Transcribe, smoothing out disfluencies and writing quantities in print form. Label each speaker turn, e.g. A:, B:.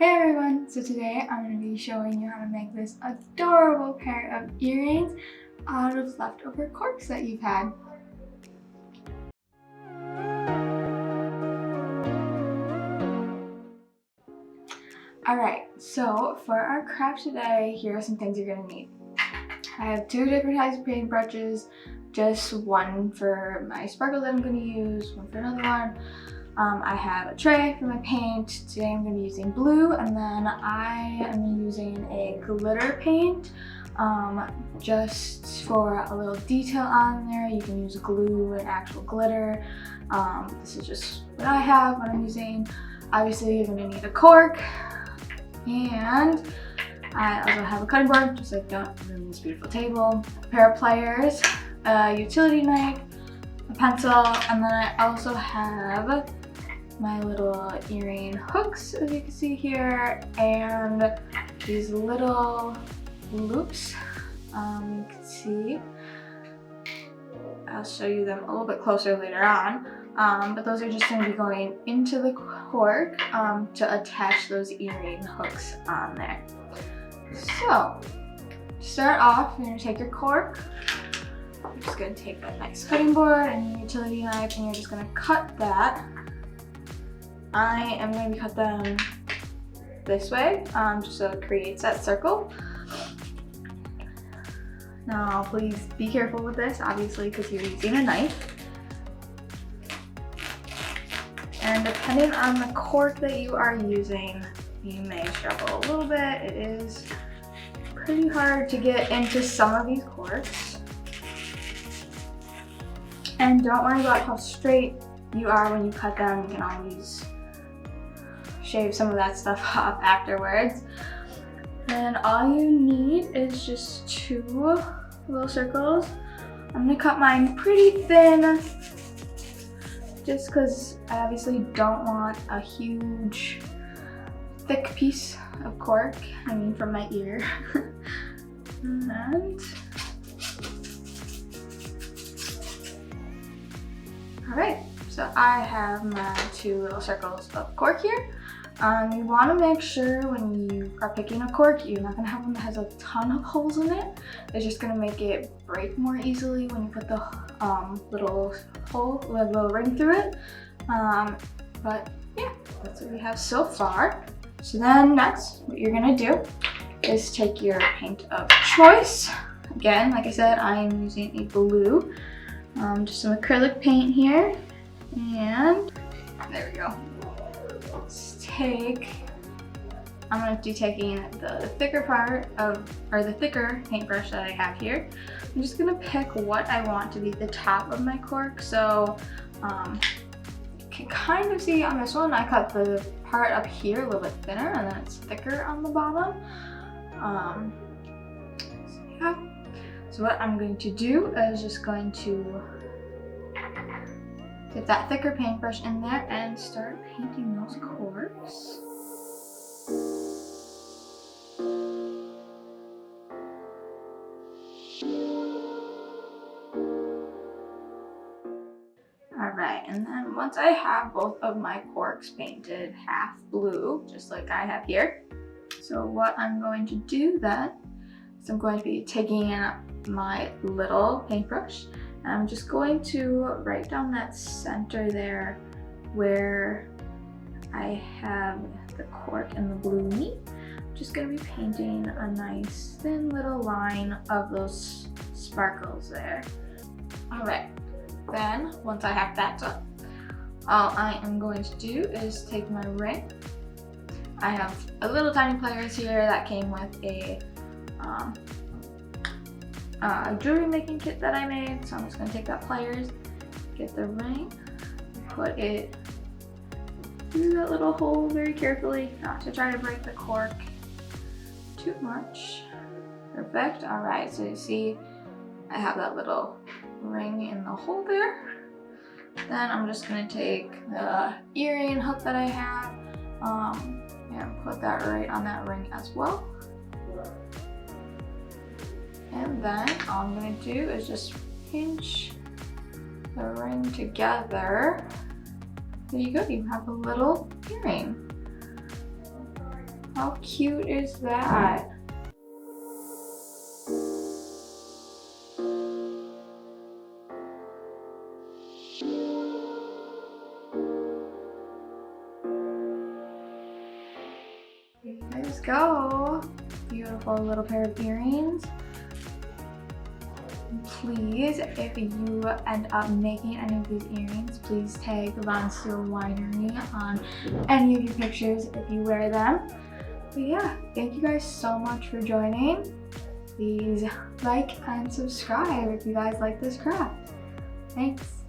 A: Hey everyone! So today I'm going to be showing you how to make this adorable pair of earrings out of leftover corks that you've had. Alright, so for our craft today, here are some things you're going to need. I have two different types of paintbrushes, just one for my sparkles that I'm going to use, one for another one. I have a tray for my paint. Today I'm going to be using blue, and then I am using a glitter paint just for a little detail on there. You can use glue and actual glitter. This is just what I have, what I'm using. Obviously you're going to need a cork, and I also have a cutting board, just like don't ruin this beautiful table, a pair of pliers, a utility knife, a pencil, and then I also have my little earring hooks, as you can see here, and these little loops. You can see, I'll show you them a little bit closer later on, but those are just going to be going into the cork to attach those earring hooks on there. So, to start off, you're going to take your cork. You're just going to take that nice cutting board and your utility knife, and you're just going to cut that. I am going to cut them this way, just so it creates that circle. Now, please be careful with this, obviously, because you're using a knife. And depending on the cork that you are using, you may struggle a little bit. It is pretty hard to get into some of these corks. And don't worry about how straight you are when you cut them. You can always shave some of that stuff off afterwards. And all you need is just two little circles. I'm gonna cut mine pretty thin, just because I obviously don't want a huge, thick piece of cork, from my ear. And alright, so I have my two little circles of cork here. You want to make sure when you are picking a cork, you're not going to have one that has a ton of holes in it. It's just going to make it break more easily when you put the little ring through it. But yeah, that's what we have so far. So then next, what you're going to do is take your paint of choice. Again, like I said, I am using a blue, just some acrylic paint here, and there we go. I'm going to be taking the thicker part of, or the thicker paintbrush that I have here. I'm just going to pick what I want to be the top of my cork. So you can kind of see on this one, I cut the part up here a little bit thinner, and then it's thicker on the bottom. So yeah. So what I'm going to do is just going to get that thicker paintbrush in there and start painting those corks. Alright, and then once I have both of my corks painted half blue, just like I have here, so what I'm going to do then is I'm going to be taking my little paintbrush, and I'm just going to right down that center there where I have the cork and the blue meet. I'm just going to be painting a nice thin little line of those sparkles there. Alright, then once I have that done, all I am going to do is take my ring. I have a little tiny pliers here that came with a jewelry making kit that I made, so I'm just going to take that pliers, get the ring, put it through that little hole very carefully, not to try to break the cork too much. Perfect. Alright, so you see I have that little ring in the hole there. Then I'm just going to take the earring hook that I have and put that right on that ring as well. And then all I'm going to do is just pinch the ring together. There you go, you have a little earring. How cute is that? Here you guys go. Beautiful little pair of earrings. Please, if you end up making any of these earrings, please tag Von Steel Winery on any of your pictures if you wear them. But yeah, thank you guys so much for joining. Please like and subscribe if you guys like this craft. Thanks.